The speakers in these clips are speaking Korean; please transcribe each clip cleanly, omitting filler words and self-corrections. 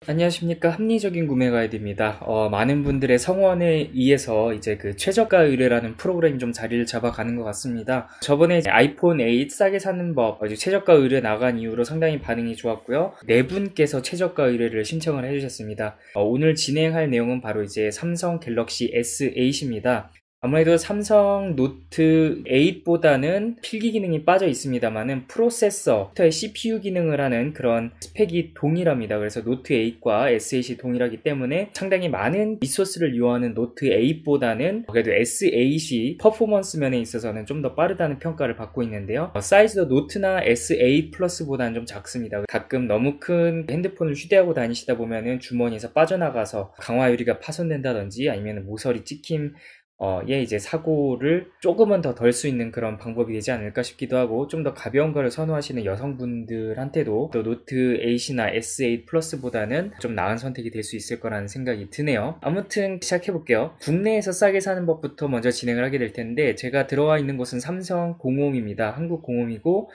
안녕하십니까. 합리적인 구매 가이드입니다. 많은 분들의 성원에 의해서 이제 그 최저가 의뢰라는 프로그램이 좀 자리를 잡아가는 것 같습니다. 저번에 이제 아이폰 8 싸게 사는 법 최저가 의뢰 나간 이후로 상당히 반응이 좋았고요. 네 분께서 최저가 의뢰를 신청을 해주셨습니다. 오늘 진행할 내용은 바로 이제 삼성 갤럭시 S8입니다. 아무래도 삼성 노트 8보다는 필기 기능이 빠져 있습니다만은 프로세서의 CPU 기능을 하는 그런 스펙이 동일합니다. 그래서 노트 8과 S8이 동일하기 때문에 상당히 많은 리소스를 이용하는 노트 8보다는 그래도 S8이 퍼포먼스 면에 있어서는 좀 더 빠르다는 평가를 받고 있는데요. 사이즈도 노트나 S8 플러스보다는 좀 작습니다. 가끔 너무 큰 핸드폰을 휴대하고 다니시다 보면은 주머니에서 빠져나가서 강화 유리가 파손된다든지 아니면 모서리 찍힘 이제 사고를 조금은 더 덜 수 있는 그런 방법이 되지 않을까 싶기도 하고, 좀 더 가벼운 거를 선호하시는 여성분들한테도 또 노트 8이나 S8 플러스보다는 좀 나은 선택이 될 수 있을 거라는 생각이 드네요. 아무튼 시작해볼게요. 국내에서 싸게 사는 법부터 먼저 진행을 하게 될 텐데, 제가 들어와 있는 곳은 삼성 공홈입니다. 한국 공홈이고,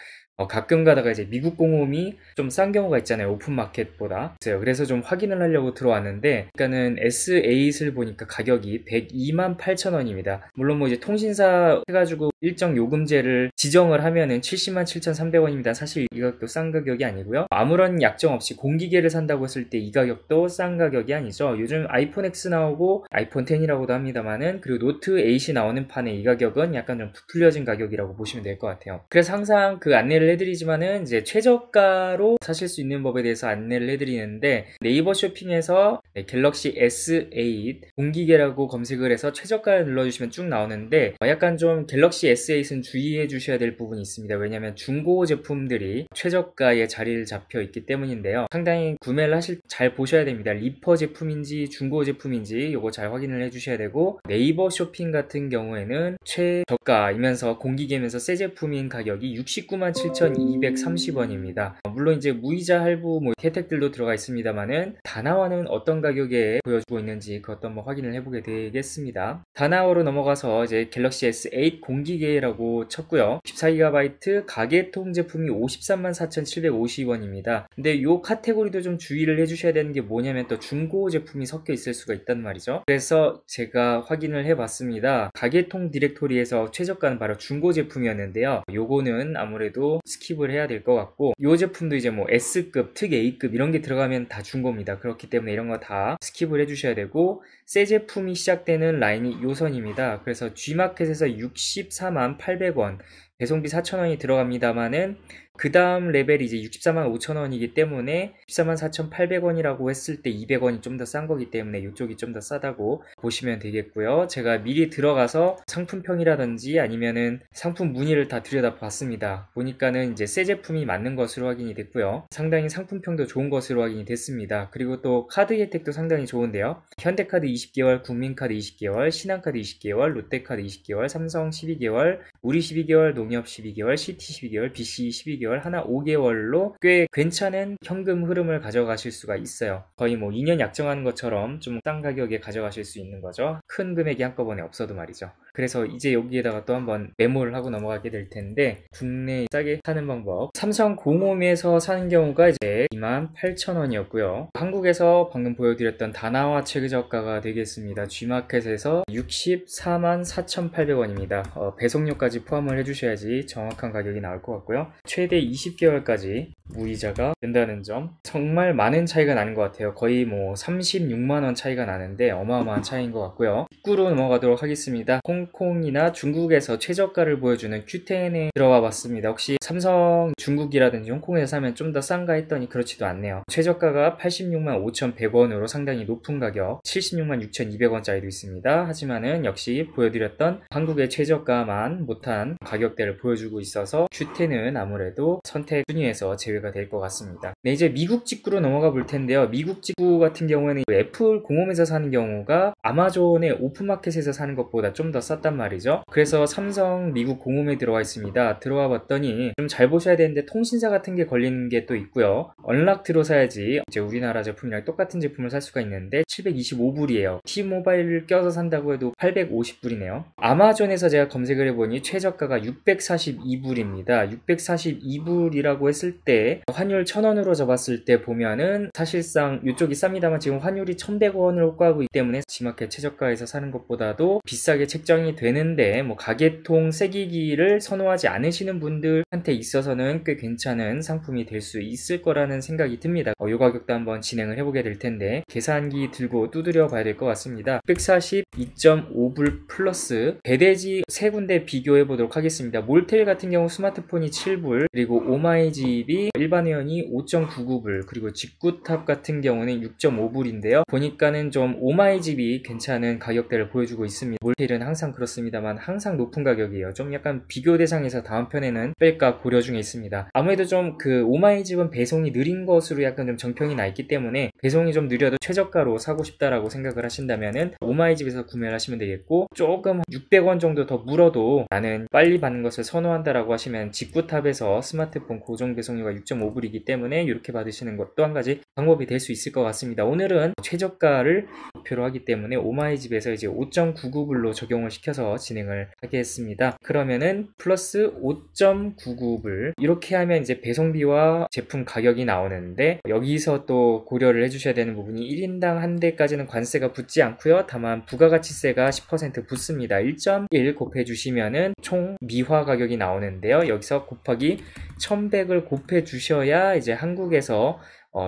가끔 가다가 이제 미국 공홈이 좀 싼 경우가 있잖아요. 오픈마켓보다. 그래서 좀 확인을 하려고 들어왔는데, 그러니까는 S8을 보니까 가격이 128,000원입니다. 물론 뭐 이제 통신사 해가지고 일정 요금제를 지정을 하면은 707,300원입니다. 사실 이 가격도 싼 가격이 아니고요. 아무런 약정 없이 공기계를 산다고 했을 때 이 가격도 싼 가격이 아니죠. 요즘 아이폰 X 나오고 아이폰 X이라고도 합니다만은, 그리고 노트 8이 나오는 판에 이 가격은 약간 좀 부풀려진 가격이라고 보시면 될 것 같아요. 그래서 항상 그 안내를 해드리지만은 이제 최저가로 사실 수 있는 법에 대해서 안내를 해드리는데, 네이버 쇼핑에서 갤럭시 S8 공기계라고 검색을 해서 최저가를 눌러주시면 쭉 나오는데, 약간 좀 갤럭시 S8은 주의해 주셔야 될 부분이 있습니다. 왜냐하면 중고 제품들이 최저가에 자리를 잡혀 있기 때문인데요. 상당히 구매를 하실 때 잘 보셔야 됩니다. 리퍼 제품인지 중고 제품인지 이거 잘 확인을 해 주셔야 되고, 네이버 쇼핑 같은 경우에는 최저가이면서 공기계면서 새 제품인 가격이 697,230원입니다. 물론 이제 무이자 할부 혜택들도 들어가 있습니다만은, 다나와는 어떤 가격에 보여주고 있는지 그것도 한번 확인을 해보게 되겠습니다. 다나와로 넘어가서 이제 갤럭시 S8 공기계라고 쳤고요. 14GB 가계통 제품이 534,750원입니다. 근데 이 카테고리도 좀 주의를 해주셔야 되는 게 뭐냐면, 또 중고 제품이 섞여 있을 수가 있단 말이죠. 그래서 제가 확인을 해봤습니다. 가계통 디렉토리에서 최저가는 바로 중고 제품이었는데요. 요거는 아무래도 스킵을 해야 될 것 같고, 이 제품도 이제 뭐 S급, 특 A급 이런 게 들어가면 다 중고입니다. 그렇기 때문에 이런 거 다 스킵을 해주셔야 되고, 새 제품이 시작되는 라인이 요선입니다. 그래서 G마켓에서 648,000원, 배송비 4,000원이 들어갑니다만은, 그 다음 레벨이 이제 645,000원이기 때문에 144,800원이라고 했을 때 200원이 좀 더 싼 거기 때문에 이쪽이 좀 더 싸다고 보시면 되겠고요. 제가 미리 들어가서 상품평이라든지 아니면은 상품 문의를 다 들여다봤습니다. 보니까는 이제 새 제품이 맞는 것으로 확인이 됐고요. 상당히 상품평도 좋은 것으로 확인이 됐습니다. 그리고 또 카드 혜택도 상당히 좋은데요. 현대카드 20개월, 국민카드 20개월, 신한카드 20개월, 롯데카드 20개월, 삼성 12개월, 우리 12개월, 농협 12개월, CT 12개월, BC 12개월, 하나 5개월로 꽤 괜찮은 현금 흐름을 가져가실 수가 있어요. 거의 뭐 2년 약정하는 것처럼 좀 싼 가격에 가져가실 수 있는 거죠. 큰 금액이 한꺼번에 없어도 말이죠. 그래서 이제 여기에다가 또 한번 메모를 하고 넘어가게 될 텐데, 국내 싸게 사는 방법. 삼성 공홈에서 사는 경우가 이제 28,000원이었고요. 한국에서 방금 보여드렸던 다나와 최저가가 되겠습니다. G마켓에서 644,800원입니다. 배송료까지 포함을 해주셔야지 정확한 가격이 나올 것 같고요. 최대 20개월까지 무이자가 된다는 점, 정말 많은 차이가 나는 것 같아요. 거의 뭐 36만원 차이가 나는데 어마어마한 차이인 것 같고요. 19로 넘어가도록 하겠습니다. 홍콩이나 중국에서 최저가를 보여주는 Q10에 들어와 봤습니다. 혹시 삼성 중국이라든지 홍콩에서 사면 좀 더 싼가 했더니 그렇지도 않네요. 최저가가 865,100원으로 상당히 높은 가격, 766,200원짜리도 있습니다. 하지만은 역시 보여드렸던 한국의 최저가만 못한 가격대를 보여주고 있어서 Q10은 아무래도 선택 순위에서 제외가 될 것 같습니다. 네, 이제 미국 직구로 넘어가 볼 텐데요. 미국 직구 같은 경우에는 애플 공홈에서 사는 경우가 아마존의 오픈마켓에서 사는 것보다 좀 더 쌌단 말이죠. 그래서 삼성 미국 공홈에 들어와 있습니다. 들어와 봤더니 좀 잘 보셔야 되는데 통신사 같은 게 걸리는 게 또 있고요. 언락트로 사야지 이제 우리나라 제품이랑 똑같은 제품을 살 수가 있는데 725불이에요. T모바일을 껴서 산다고 해도 850불이네요. 아마존에서 제가 검색을 해보니 최저가가 642불입니다. 642불이라고 했을 때 환율 1000원으로 잡았을 때 보면은 사실상 이쪽이 쌉니다만 지금 환율이 1100원을 호가하고 있기 때문에 G마켓 최저가에서 사는 것보다도 비싸게 책정이 되는데 뭐 가계통 새기기를 선호하지 않으시는 분들한테 있어서는 꽤 괜찮은 상품이 될 수 있을 거라는 생각이 듭니다. 이 가격도 한번 진행을 해보게 될 텐데 계산기 들고 두드려 봐야 될 것 같습니다. 642.5불 플러스 배대지 세 군데 비교해 보도록 하겠습니다. 몰텔 같은 경우 스마트폰이 7불, 그리고 오마이집이 일반 회원이 5.99불, 그리고 직구탑 같은 경우는 6.5불인데요. 보니까는 좀 오마이집이 괜찮은 가격대를 보여주고 있습니다. 몰텔은 항상 그렇습니다만 항상 높은 가격이에요. 좀 약간 비교 대상에서 다음 편에는 뺄까 고려 중에 있습니다. 아무래도 좀 그 오마이집은 배송이 느린 것으로 약간 좀 정평이 나 있기 때문에 배송이 좀 느려도 최저가로 사고 싶다라고 생각을 하신다면은 오마이집에서 구매를 하시면 되겠고, 조금 600원 정도 더 물어도 나는 빨리 받는 것을 선호한다라고 하시면 직구탑에서 스마트폰 고정 배송료가 6.5불이기 때문에 이렇게 받으시는 것도 한 가지 방법이 될 수 있을 것 같습니다. 오늘은 최저가를 목표로 하기 때문에 오마이집에서 이제 5.99불로 적용을 시켜서 진행을 하겠습니다. 그러면은 플러스 5.99불 이렇게 하면 이제 배송비와 제품 가격이 나오는데, 여기서 또 고려를 해주셔야 되는 부분이 1인당 한 대까지는 관세가 붙지 않고요. 다만 부가가치세가 10% 붙습니다. 1.1 곱해주시면은 총 미화 가격이 나오는데요. 여기서 곱하기 1100을 곱해주셔야 이제 한국에서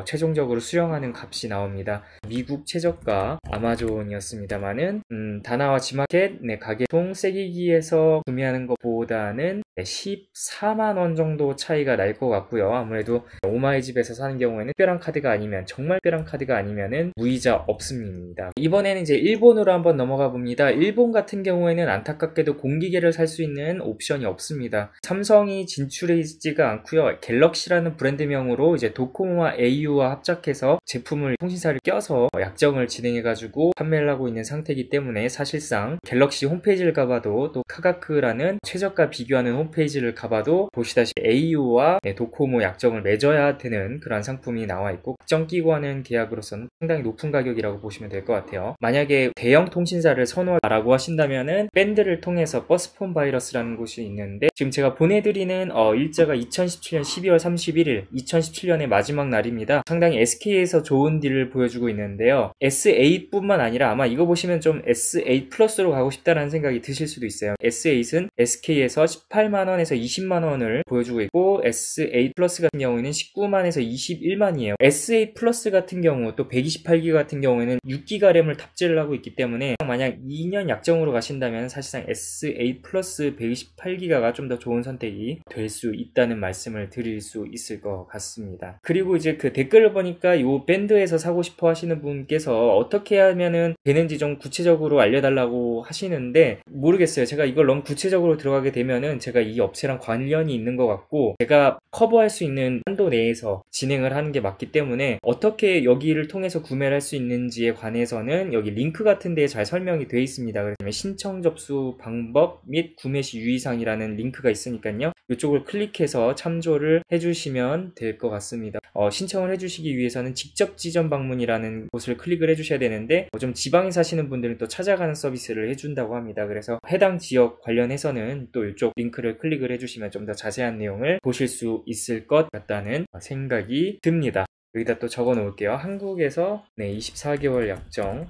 최종적으로 수령하는 값이 나옵니다. 미국 최저가 아마존이었습니다만은 다나와 G마켓 가게통 새기기에서 구매하는 것보다는 14만원 정도 차이가 날 것 같고요. 아무래도 오마이집에서 사는 경우에는 특별한 카드가 아니면, 정말 특별한 카드가 아니면은 무이자 없습니다. 이번에는 이제 일본으로 한번 넘어가 봅니다. 일본 같은 경우에는 안타깝게도 공기계를 살 수 있는 옵션이 없습니다. 삼성이 진출해 있지가 않고요. 갤럭시라는 브랜드명으로 이제 도코모와 AU와 합작해서 제품을 통신사를 껴서 약정을 진행해가지고 판매를 하고 있는 상태이기 때문에 사실상 갤럭시 홈페이지를 가봐도, 또 카가크라는 최저가 비교하는 홈페이지를 가봐도 보시다시피 AU와 도코모 약정을 맺어야 되는 그런 상품이 나와 있고, 약정 끼고 하는 계약으로서는 상당히 높은 가격이라고 보시면 될 것 같아요. 만약에 대형 통신사를 선호하라고 하신다면은 밴드를 통해서 버스폰 바이러스라는 곳이 있는데, 지금 제가 보내드리는 일자가 2017년 12월 31일 2017년의 마지막 날입니다. 상당히 SK에서 좋은 딜을 보여주고 있는데요. S8뿐만 아니라 아마 이거 보시면 좀 S8 플러스로 가고 싶다라는 생각이 드실 수도 있어요. S8은 SK에서 18만원에서 20만원을 보여주고 있고, S8 플러스 같은 경우에는 19만에서 21만이에요. S8 플러스 같은 경우 또 128기가 같은 경우에는 6기가 램을 탑재를 하고 있기 때문에 만약 2년 약정으로 가신다면 사실상 S8 플러스 128기가가 좀 더 좋은 선택이 될 수 있다는 말씀을 드릴 수 있을 것 같습니다. 그리고 이제 그 댓글을 보니까 이 밴드에서 사고 싶어 하시는 분께서 어떻게 하면은 되는지 좀 구체적으로 알려달라고 하시는데, 모르겠어요. 제가 이걸 너무 구체적으로 들어가게 되면은 제가 이 업체랑 관련이 있는 것 같고, 제가 커버할 수 있는 한도 내에서 진행을 하는 게 맞기 때문에 어떻게 여기를 통해서 구매를 할 수 있는지에 관해서는 여기 링크 같은 데에 잘 설명이 되어 있습니다. 그래서 신청 접수 방법 및 구매 시 유의사항이라는 링크가 있으니까요. 이쪽을 클릭해서 참조를 해주시면 될 것 같습니다. 신청을 해주시기 위해서는 직접 지점 방문이라는 곳을 클릭을 해주셔야 되는데, 좀 지방에 사시는 분들은 또 찾아가는 서비스를 해준다고 합니다. 그래서 해당 지역 관련해서는 또 이쪽 링크를 클릭을 해주시면 좀 더 자세한 내용을 보실 수 있을 것 같다는 생각이 듭니다. 여기다 또 적어 놓을게요. 한국에서 24개월 약정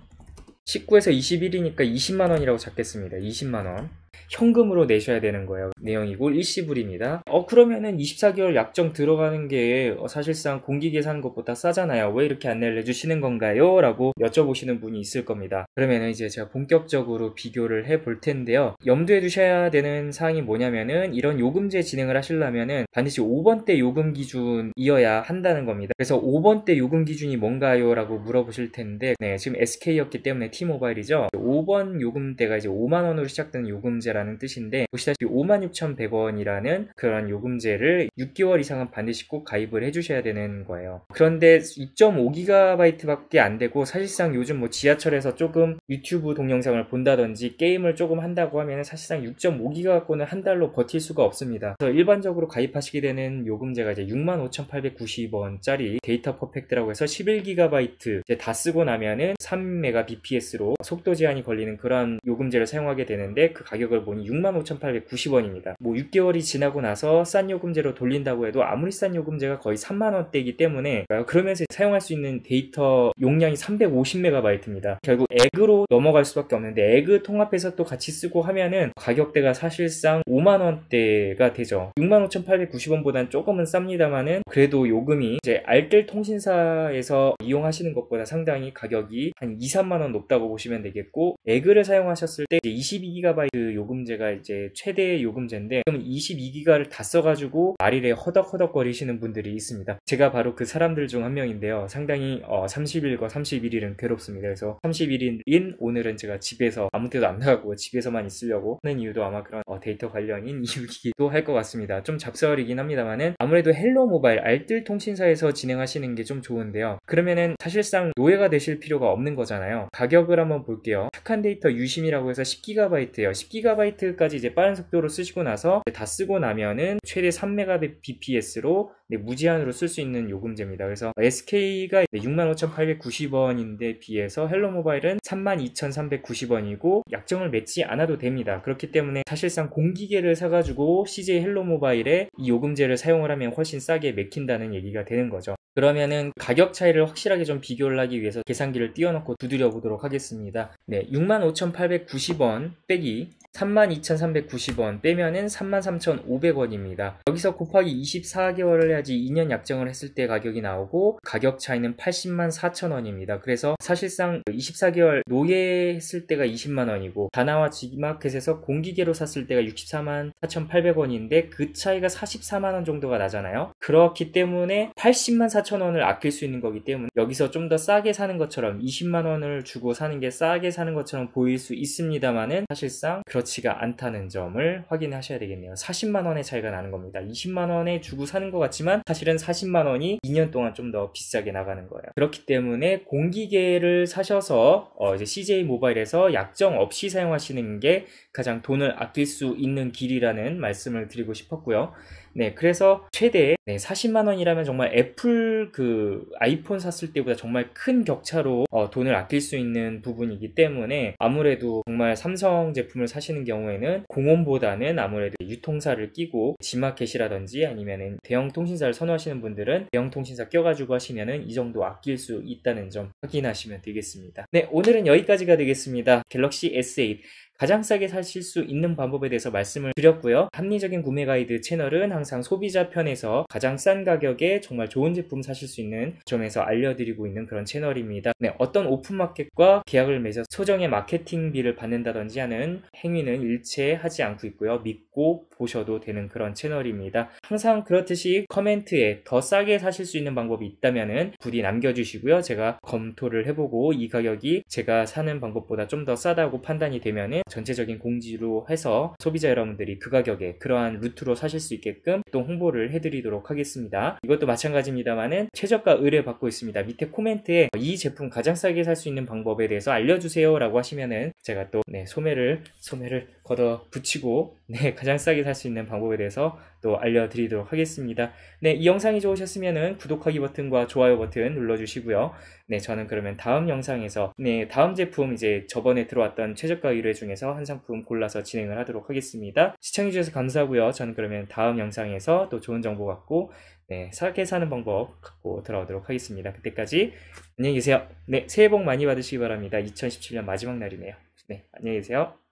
19에서 21이니까 20만원이라고 잡겠습니다. 20만원 현금으로 내셔야 되는 거예요. 내용이고 일시불입니다. 그러면은 24개월 약정 들어가는 게 사실상 공기계 사는 것보다 싸잖아요. 왜 이렇게 안내를 해주시는 건가요? 라고 여쭤보시는 분이 있을 겁니다. 그러면은 이제 제가 본격적으로 비교를 해볼 텐데요. 염두에 두셔야 되는 사항이 뭐냐면은, 이런 요금제 진행을 하시려면은 반드시 5번대 요금 기준이어야 한다는 겁니다. 그래서 5번대 요금 기준이 뭔가요? 라고 물어보실 텐데, 지금 SK였기 때문에 T모바일이죠. 5번 요금대가 이제 5만원으로 시작되는 요금제 요금제라는 뜻인데, 보시다시피 56,100원이라는 그런 요금제를 6개월 이상은 반드시 꼭 가입을 해주셔야 되는 거예요. 그런데 2.5GB 밖에 안 되고, 사실상 요즘 뭐 지하철에서 조금 유튜브 동영상을 본다든지 게임을 조금 한다고 하면 사실상 6.5GB 갖고는 한 달로 버틸 수가 없습니다. 그래서 일반적으로 가입하시게 되는 요금제가 이제 65,890원짜리 데이터 퍼펙트라고 해서 11GB 이제 다 쓰고 나면은 3Mbps로 속도 제한이 걸리는 그런 요금제를 사용하게 되는데, 그 가격을 보니 65,890원입니다. 뭐 6개월이 지나고 나서 싼 요금제로 돌린다고 해도 아무리 싼 요금제가 거의 3만원대이기 때문에, 그러면서 사용할 수 있는 데이터 용량이 350MB입니다. 결국 액으로 넘어갈 수밖에 없는데, 액을 통합해서 또 같이 쓰고 하면은 가격대가 사실상 5만원대가 되죠. 65,890원보다는 조금은 쌉니다만은 그래도 요금이 이제 알뜰 통신사에서 이용하시는 것보다 상당히 가격이 한 2, 3만원 높다고 보시면 되겠고, 액을 사용하셨을 때 22GB 요금제가 이제 최대 요금제인데, 그럼 22기가를 다 써가지고 말일에 허덕허덕 거리시는 분들이 있습니다. 제가 바로 그 사람들 중 한 명인데요. 상당히 30일과 31일은 괴롭습니다. 그래서 31일인 오늘은 제가 집에서 아무 데도 안 나가고 집에서만 있으려고 하는 이유도 아마 그런 데이터 관련인 이유이기도 할 것 같습니다. 좀 잡설이긴 합니다만은 아무래도 헬로 모바일 알뜰 통신사에서 진행하시는 게 좀 좋은데요. 그러면은 사실상 노예가 되실 필요가 없는 거잖아요. 가격을 한번 볼게요. 착한 데이터 유심이라고 해서 10GB예요. 10GB까지 이제 빠른 속도로 쓰시고 나서 다 쓰고 나면은 최대 3Mbps로 무제한으로 쓸 수 있는 요금제입니다. 그래서 SK가 65,890원인데 비해서 헬로 모바일은 32,390원이고 약정을 맺지 않아도 됩니다. 그렇기 때문에 사실상 공기계를 사가지고 CJ 헬로 모바일에 이 요금제를 사용을 하면 훨씬 싸게 맥힌다는 얘기가 되는 거죠. 그러면은 가격 차이를 확실하게 좀 비교를 하기 위해서 계산기를 띄워놓고 두드려 보도록 하겠습니다. 65,890원 빼기 32,390원 빼면은 33,500원입니다. 여기서 곱하기 24개월을 해야지 2년 약정을 했을 때 가격이 나오고, 가격 차이는 804,000원입니다. 그래서 사실상 24개월 노예했을 때가 20만원이고 다나와 지마켓에서 공기계로 샀을 때가 644,800원인데 그 차이가 44만원 정도가 나잖아요. 그렇기 때문에 804,000원을 아낄 수 있는 거기 때문에 여기서 좀 더 싸게 사는 것처럼 20만원을 주고 사는 게 싸게 사는 것처럼 보일 수 있습니다만은 사실상 그렇지가 않다는 점을 확인하셔야 되겠네요. 40만원의 차이가 나는 겁니다. 20만원에 주고 사는 것 같지만 사실은 40만원이 2년 동안 좀 더 비싸게 나가는 거예요. 그렇기 때문에 공기계를 사셔서 이제 CJ 모바일에서 약정 없이 사용하시는 게 가장 돈을 아낄 수 있는 길이라는 말씀을 드리고 싶었고요. 그래서 최대 40만원이라면 정말 애플 아이폰 샀을 때보다 정말 큰 격차로 돈을 아낄 수 있는 부분이기 때문에, 아무래도 정말 삼성 제품을 사시는 경우에는 공홈보다는 아무래도 유통사를 끼고 지마켓이라든지 아니면은 대형 통신사를 선호하시는 분들은 대형 통신사 껴가지고 하시면은 이 정도 아낄 수 있다는 점 확인하시면 되겠습니다. 오늘은 여기까지가 되겠습니다. 갤럭시 S8 가장 싸게 사실 수 있는 방법에 대해서 말씀을 드렸고요. 합리적인 구매 가이드 채널은 항상 소비자 편에서 가장 싼 가격에 정말 좋은 제품 사실 수 있는 점에서 알려드리고 있는 그런 채널입니다. 어떤 오픈마켓과 계약을 맺어 소정의 마케팅비를 받는다든지 하는 행위는 일체 하지 않고 있고요. 믿고 보셔도 되는 그런 채널입니다. 항상 그렇듯이 커멘트에 더 싸게 사실 수 있는 방법이 있다면은 부디 남겨주시고요. 제가 검토를 해보고 이 가격이 제가 사는 방법보다 좀 더 싸다고 판단이 되면은 전체적인 공지로 해서 소비자 여러분들이 그 가격에 그러한 루트로 사실 수 있게끔 또 홍보를 해드리도록 하겠습니다. 이것도 마찬가지입니다만은 최저가 의뢰 받고 있습니다. 밑에 코멘트에 이 제품 가장 싸게 살 수 있는 방법에 대해서 알려주세요 라고 하시면은 제가 또 소매를 걷어 붙이고 가장 싸게 살 수 있는 방법에 대해서 또 알려드리도록 하겠습니다. 이 영상이 좋으셨으면은 구독하기 버튼과 좋아요 버튼 눌러주시고요. 저는 그러면 다음 영상에서 다음 제품 이제 저번에 들어왔던 최저가 의뢰 중에서 한 상품 골라서 진행을 하도록 하겠습니다. 시청해주셔서 감사하고요. 저는 그러면 다음 영상에서 또 좋은 정보 갖고 싸게 사는 방법 갖고 돌아오도록 하겠습니다. 그때까지 안녕히 계세요. 새해 복 많이 받으시기 바랍니다. 2017년 마지막 날이네요. 안녕히 계세요.